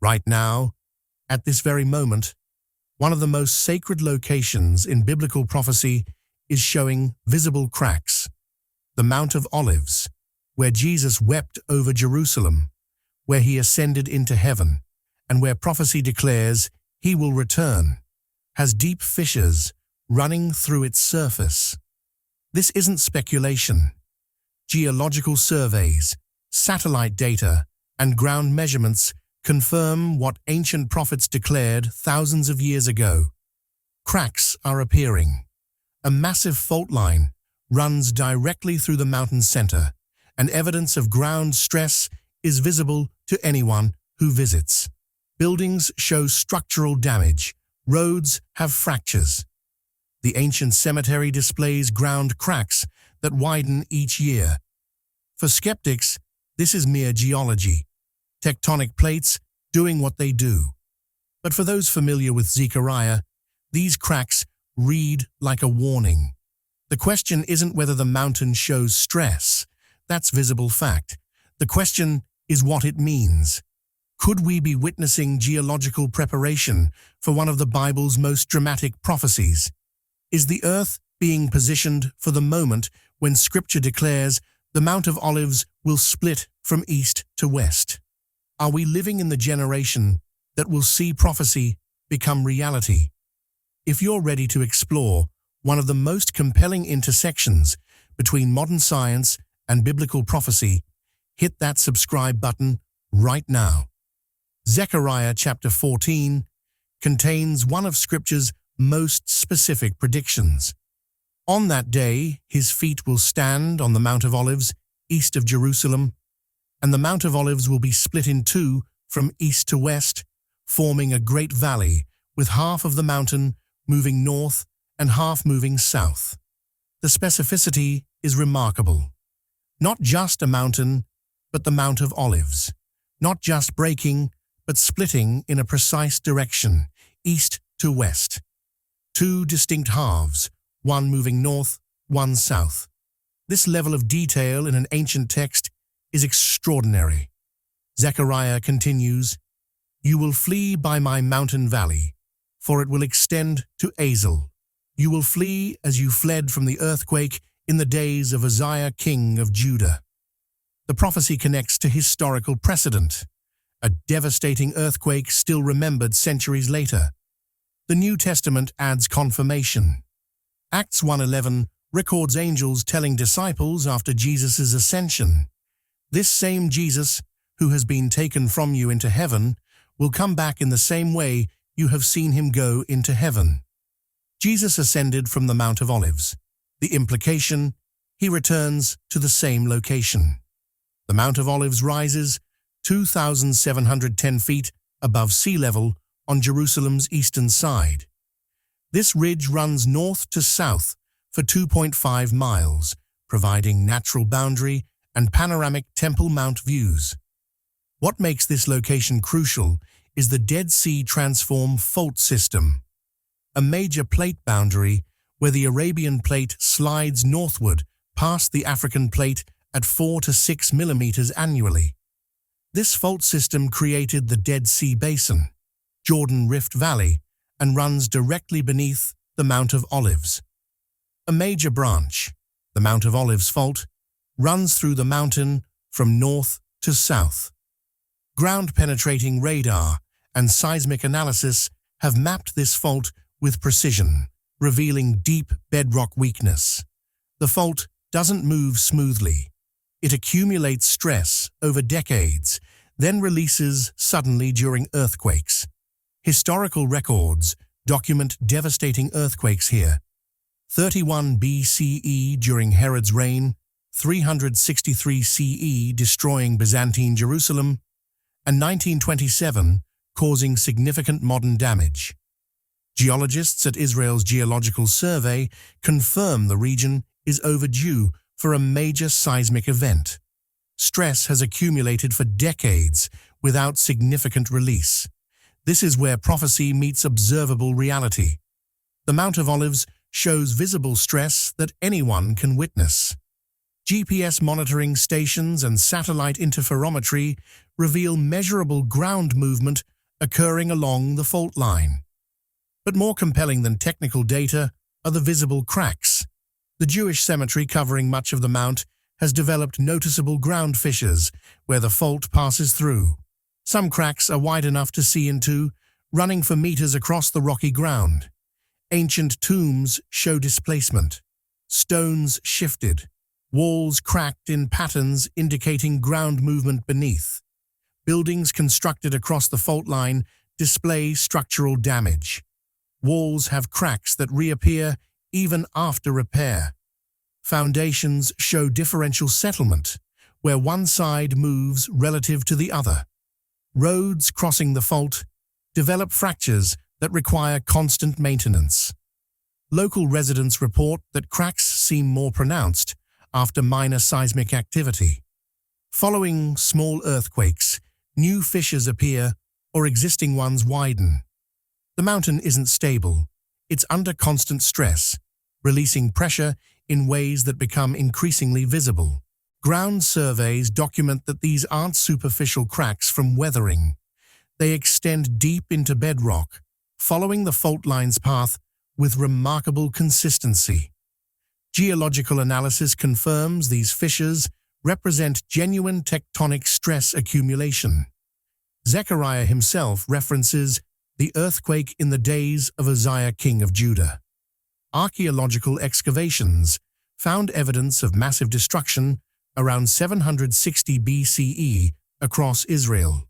Right now, at this very moment, one of the most sacred locations in biblical prophecy is showing visible cracks. The Mount of Olives, where Jesus wept over Jerusalem, where he ascended into heaven, and where prophecy declares he will return, has deep fissures running through its surface. This isn't speculation. Geological surveys, satellite data, and ground measurements confirm what ancient prophets declared thousands of years ago. Cracks are appearing. A massive fault line runs directly through the mountain's center, and evidence of ground stress is visible to anyone who visits. Buildings show structural damage. Roads have fractures. The ancient cemetery displays ground cracks that widen each year. For skeptics, this is mere geology, tectonic plates doing what they do. But for those familiar with Zechariah, these cracks read like a warning. The question isn't whether the mountain shows stress. That's visible fact. The question is what it means. Could we be witnessing geological preparation for one of the Bible's most dramatic prophecies? Is the earth being positioned for the moment when Scripture declares the Mount of Olives will split from east to west? Are we living in the generation that will see prophecy become reality? If you're ready to explore one of the most compelling intersections between modern science and biblical prophecy, hit that subscribe button right now. Zechariah chapter 14 contains one of Scripture's most specific predictions. On that day, his feet will stand on the Mount of Olives, east of Jerusalem, and the Mount of Olives will be split in two from east to west, forming a great valley, with half of the mountain moving north and half moving south. The specificity is remarkable. Not just a mountain, but the Mount of Olives. Not just breaking, but splitting in a precise direction, east to west. Two distinct halves, one moving north, one south. This level of detail in an ancient text is extraordinary. Zechariah continues, "You will flee by my mountain valley, for it will extend to Azel. You will flee as you fled from the earthquake in the days of Uzziah, king of Judah." The prophecy connects to historical precedent, a devastating earthquake still remembered centuries later. The New Testament adds confirmation. Acts 1:11 records angels telling disciples after Jesus' ascension, "This same Jesus, who has been taken from you into heaven, will come back in the same way you have seen him go into heaven." Jesus ascended from the Mount of Olives. The implication, he returns to the same location. The Mount of Olives rises 2,710 feet above sea level on Jerusalem's eastern side. This ridge runs north to south for 2.5 miles, providing natural boundary and panoramic Temple Mount views. What makes this location crucial is the Dead Sea Transform Fault System, a major plate boundary where the Arabian Plate slides northward past the African Plate at 4 to 6 millimeters annually. This fault system created the Dead Sea Basin, Jordan Rift Valley, and runs directly beneath the Mount of Olives. A major branch, the Mount of Olives Fault, runs through the mountain from north to south. Ground-penetrating radar and seismic analysis have mapped this fault with precision, revealing deep bedrock weakness. The fault doesn't move smoothly. It accumulates stress over decades, then releases suddenly during earthquakes. Historical records document devastating earthquakes here. 31 BCE during Herod's reign, 363 CE destroying Byzantine Jerusalem, and 1927 causing significant modern damage. Geologists at Israel's Geological Survey confirm the region is overdue for a major seismic event. Stress has accumulated for decades without significant release. This is where prophecy meets observable reality. The Mount of Olives shows visible stress that anyone can witness. GPS monitoring stations and satellite interferometry reveal measurable ground movement occurring along the fault line. But more compelling than technical data are the visible cracks. The Jewish cemetery covering much of the mount has developed noticeable ground fissures where the fault passes through. Some cracks are wide enough to see into, running for meters across the rocky ground. Ancient tombs show displacement. Stones shifted. Walls cracked in patterns indicating ground movement beneath. Buildings constructed across the fault line display structural damage. Walls have cracks that reappear even after repair. Foundations show differential settlement, where one side moves relative to the other. Roads crossing the fault develop fractures that require constant maintenance. Local residents report that cracks seem more pronounced after minor seismic activity. Following small earthquakes, new fissures appear or existing ones widen. The mountain isn't stable. It's under constant stress, releasing pressure in ways that become increasingly visible. Ground surveys document that these aren't superficial cracks from weathering. They extend deep into bedrock, following the fault line's path with remarkable consistency. Geological analysis confirms these fissures represent genuine tectonic stress accumulation. Zechariah himself references the earthquake in the days of Uzziah, king of Judah. Archaeological excavations found evidence of massive destruction around 760 BCE across Israel.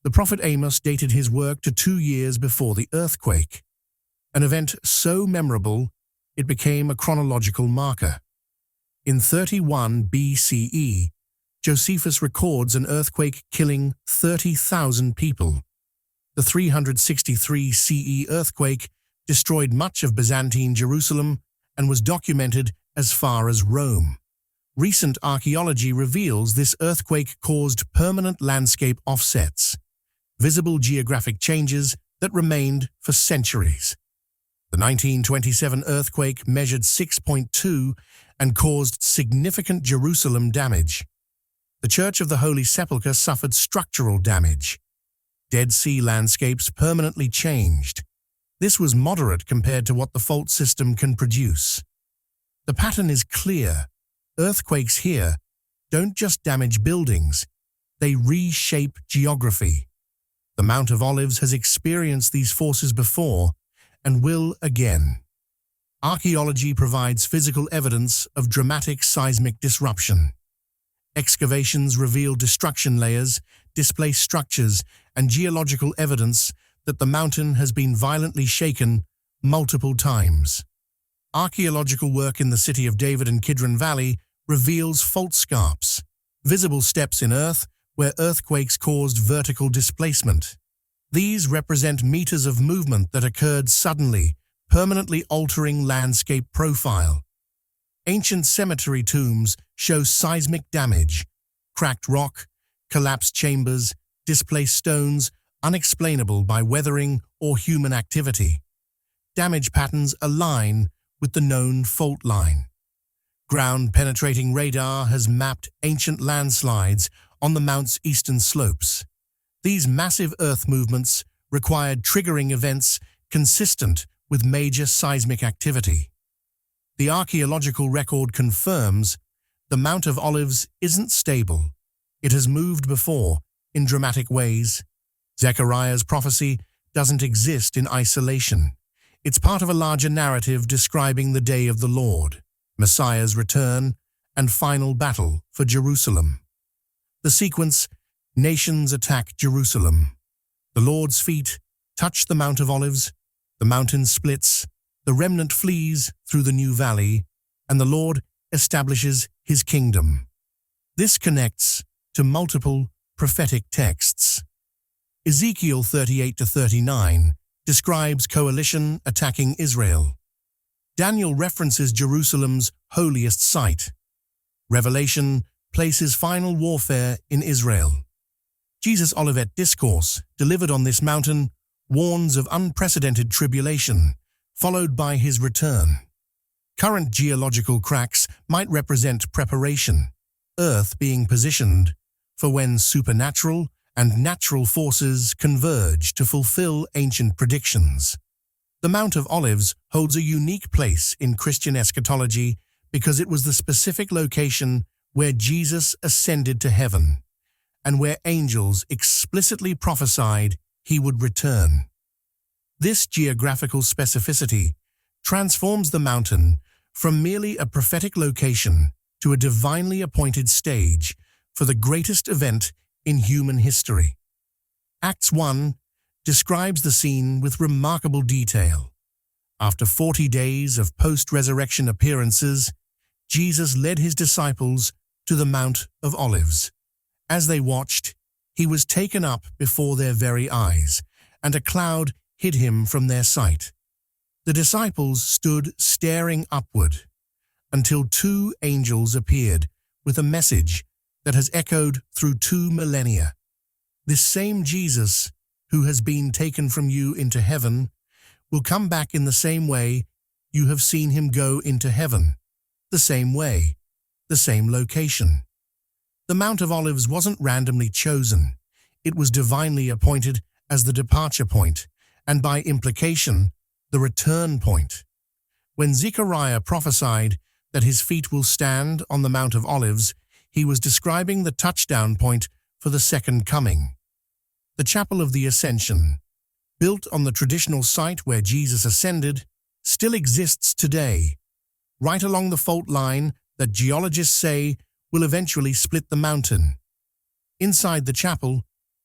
The prophet Amos dated his work to 2 years before the earthquake, an event so memorable it became a chronological marker. In 31 BCE, Josephus records an earthquake killing 30,000 people. The 363 CE earthquake destroyed much of Byzantine Jerusalem and was documented as far as Rome. Recent archaeology reveals this earthquake caused permanent landscape offsets, visible geographic changes that remained for centuries. The 1927 earthquake measured 6.2 and caused significant Jerusalem damage. The Church of the Holy Sepulchre suffered structural damage. Dead Sea landscapes permanently changed. This was moderate compared to what the fault system can produce. The pattern is clear. Earthquakes here don't just damage buildings, they reshape geography. The Mount of Olives has experienced these forces before and will again. Archaeology provides physical evidence of dramatic seismic disruption. Excavations reveal destruction layers, displaced structures, and geological evidence that the mountain has been violently shaken multiple times. Archaeological work in the city of David and Kidron Valley reveals fault scarps, visible steps in earth where earthquakes caused vertical displacement. These represent meters of movement that occurred suddenly, permanently altering landscape profile. Ancient cemetery tombs show seismic damage, cracked rock, collapsed chambers, displaced stones, unexplainable by weathering or human activity. Damage patterns align with the known fault line. Ground-penetrating radar has mapped ancient landslides on the mount's eastern slopes. These massive earth movements required triggering events consistent with major seismic activity. The archaeological record confirms the Mount of Olives isn't stable. It has moved before, in dramatic ways. Zechariah's prophecy doesn't exist in isolation. It's part of a larger narrative describing the day of the Lord, Messiah's return, and final battle for Jerusalem. The sequence: nations attack Jerusalem. The Lord's feet touch the Mount of Olives. The mountain splits. The remnant flees through the new valley, and the Lord establishes his kingdom. This connects to multiple prophetic texts. Ezekiel 38-39 describes coalition attacking Israel. Daniel references Jerusalem's holiest site. Revelation places final warfare in Israel. Jesus' Olivet Discourse, delivered on this mountain, warns of unprecedented tribulation, followed by his return. Current geological cracks might represent preparation, Earth being positioned for when supernatural and natural forces converge to fulfill ancient predictions. The Mount of Olives holds a unique place in Christian eschatology because it was the specific location where Jesus ascended to heaven and where angels explicitly prophesied he would return. This geographical specificity transforms the mountain from merely a prophetic location to a divinely appointed stage for the greatest event in human history. Acts 1 describes the scene with remarkable detail. After 40 days of post-resurrection appearances, Jesus led his disciples to the Mount of Olives. As they watched, he was taken up before their very eyes, and a cloud hid him from their sight. The disciples stood staring upward until two angels appeared with a message that has echoed through 2 millennia. This same Jesus, who has been taken from you into heaven, will come back in the same way you have seen him go into heaven, the same way, the same location. The Mount of Olives wasn't randomly chosen. It was divinely appointed as the departure point, and by implication, the return point. When Zechariah prophesied that his feet will stand on the Mount of Olives, he was describing the touchdown point for the second coming. The Chapel of the Ascension, built on the traditional site where Jesus ascended, still exists today, right along the fault line that geologists say will eventually split the mountain. Inside the chapel,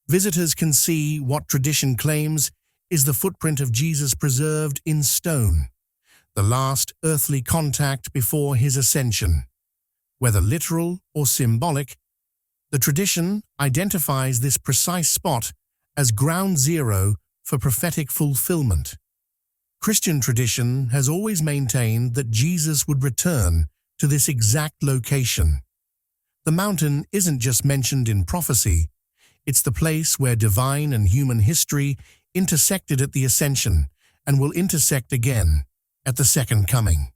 visitors can see what tradition claims is the footprint of Jesus preserved in stone, the last earthly contact before his ascension. Whether literal or symbolic, the tradition identifies this precise spot as ground zero for prophetic fulfillment. Christian tradition has always maintained that Jesus would return to this exact location. The mountain isn't just mentioned in prophecy, it's the place where divine and human history intersected at the ascension and will intersect again at the second coming.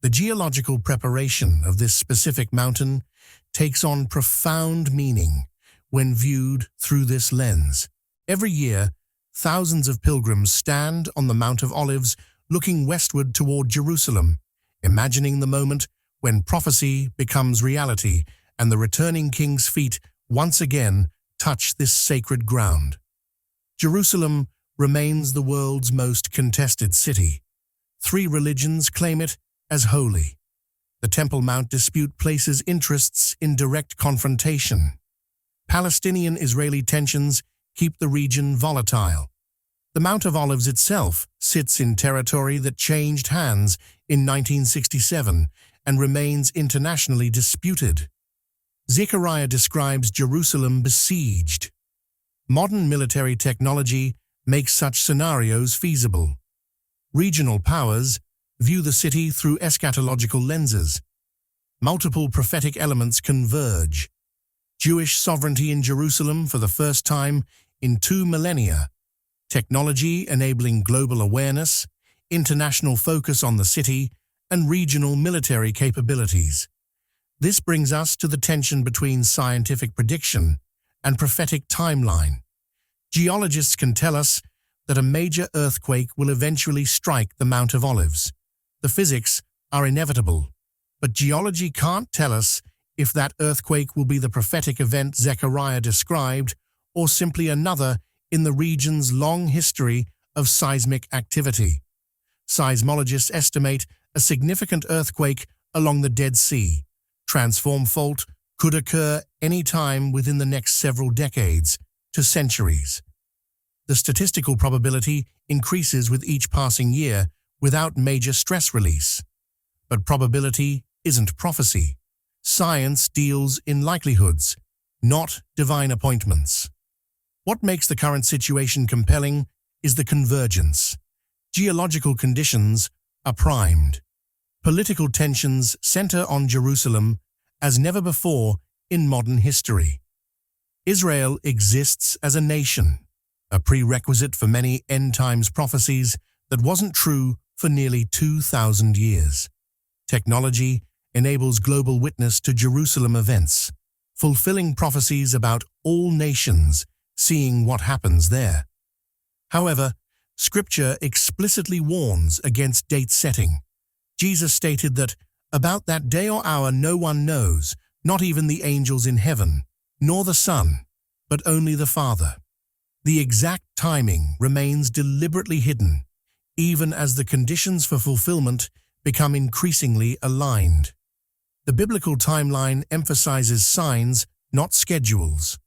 The geological preparation of this specific mountain takes on profound meaning when viewed through this lens. Every year, thousands of pilgrims stand on the Mount of Olives looking westward toward Jerusalem, imagining the moment when prophecy becomes reality and the returning king's feet once again touch this sacred ground. Jerusalem remains the world's most contested city. 3 religions claim it as holy. The Temple Mount dispute places interests in direct confrontation. Palestinian-Israeli tensions keep the region volatile. The Mount of Olives itself sits in territory that changed hands in 1967 and remains internationally disputed. Zechariah describes Jerusalem besieged. Modern military technology makes such scenarios feasible. Regional powers view the city through eschatological lenses. Multiple prophetic elements converge. Jewish sovereignty in Jerusalem for the first time in 2 millennia. Technology enabling global awareness, international focus on the city, and regional military capabilities. This brings us to the tension between scientific prediction and prophetic timeline. Geologists can tell us that a major earthquake will eventually strike the Mount of Olives. The physics are inevitable, but geology can't tell us if that earthquake will be the prophetic event Zechariah described or simply another in the region's long history of seismic activity. Seismologists estimate a significant earthquake along the Dead Sea. Transform fault could occur any time within the next several decades to centuries. The statistical probability increases with each passing year without major stress release. But probability isn't prophecy. Science deals in likelihoods, not divine appointments. What makes the current situation compelling is the convergence. Geological conditions are primed. Political tensions center on Jerusalem as never before in modern history. Israel exists as a nation, a prerequisite for many end-times prophecies that wasn't true for nearly 2,000 years. Technology enables global witness to Jerusalem events, fulfilling prophecies about all nations seeing what happens there. However, Scripture explicitly warns against date setting. Jesus stated that, "About that day or hour no one knows, not even the angels in heaven, nor the Son, but only the Father." The exact timing remains deliberately hidden, even as the conditions for fulfillment become increasingly aligned. The biblical timeline emphasizes signs, not schedules.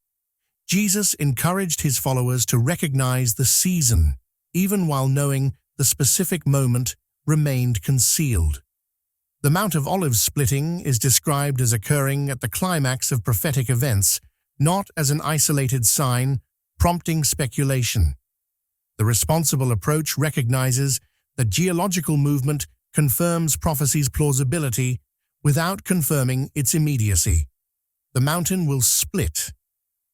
Jesus encouraged his followers to recognize the season, even while knowing the specific moment remained concealed. The Mount of Olives splitting is described as occurring at the climax of prophetic events, not as an isolated sign prompting speculation. The responsible approach recognizes that geological movement confirms prophecy's plausibility without confirming its immediacy. The mountain will split.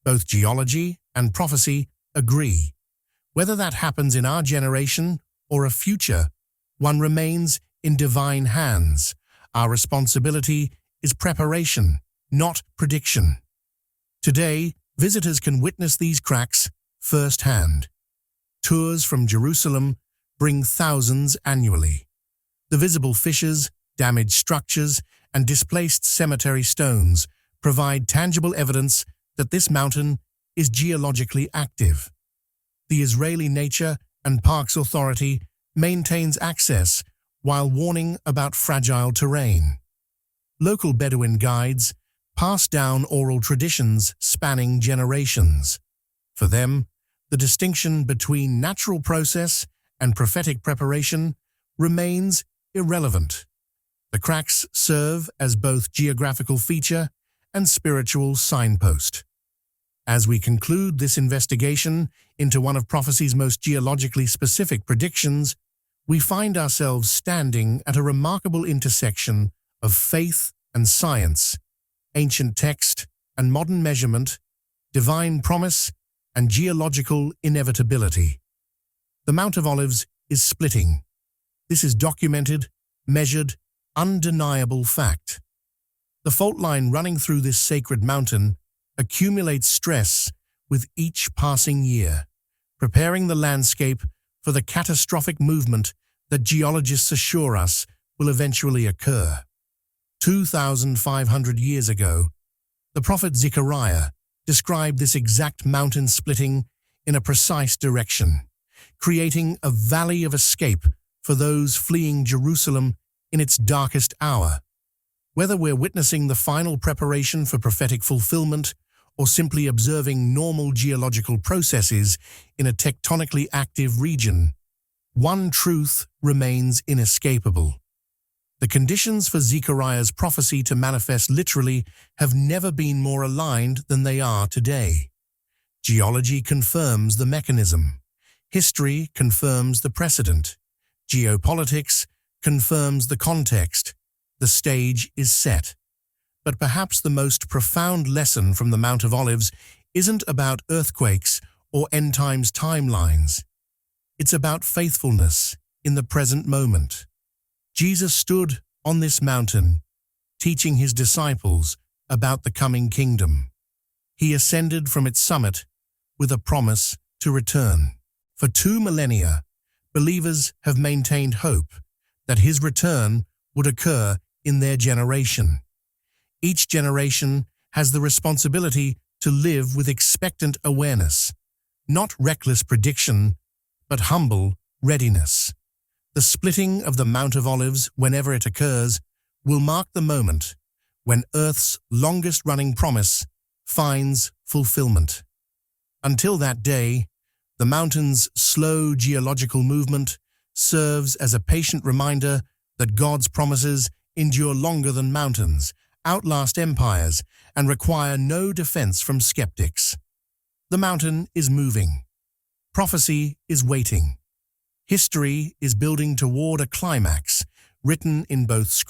Both geology and prophecy agree. Whether that happens in our generation or a future one remains in divine hands. Our responsibility is preparation, not prediction. Today, visitors can witness these cracks firsthand. Tours from Jerusalem bring thousands annually. The visible fissures, damaged structures, and displaced cemetery stones provide tangible evidence that this mountain is geologically active. The Israeli Nature and Parks Authority maintains access while warning about fragile terrain. Local Bedouin guides pass down oral traditions spanning generations. For them, the distinction between natural process and prophetic preparation remains irrelevant. The cracks serve as both geographical feature and spiritual signpost. As we conclude this investigation into one of prophecy's most geologically specific predictions, we find ourselves standing at a remarkable intersection of faith and science, ancient text and modern measurement, divine promise and geological inevitability. The Mount of Olives is splitting. This is documented, measured, undeniable fact. The fault line running through this sacred mountain accumulates stress with each passing year, preparing the landscape for the catastrophic movement that geologists assure us will eventually occur. 2,500 years ago, the prophet Zechariah described this exact mountain splitting in a precise direction, creating a valley of escape for those fleeing Jerusalem in its darkest hour. Whether we're witnessing the final preparation for prophetic fulfillment or simply observing normal geological processes in a tectonically active region, one truth remains inescapable. The conditions for Zechariah's prophecy to manifest literally have never been more aligned than they are today. Geology confirms the mechanism. History confirms the precedent. Geopolitics confirms the context. The stage is set. But perhaps the most profound lesson from the Mount of Olives isn't about earthquakes or end times timelines. It's about faithfulness in the present moment. Jesus stood on this mountain, teaching his disciples about the coming kingdom. He ascended from its summit with a promise to return. For 2 millennia, believers have maintained hope that his return would occur in their generation. Each generation has the responsibility to live with expectant awareness, not reckless prediction, but humble readiness. The splitting of the Mount of Olives, whenever it occurs, will mark the moment when Earth's longest-running promise finds fulfillment. Until that day, the mountain's slow geological movement serves as a patient reminder that God's promises endure longer than mountains, outlast empires, and require no defense from skeptics. The mountain is moving. Prophecy is waiting. History is building toward a climax, written in both scripture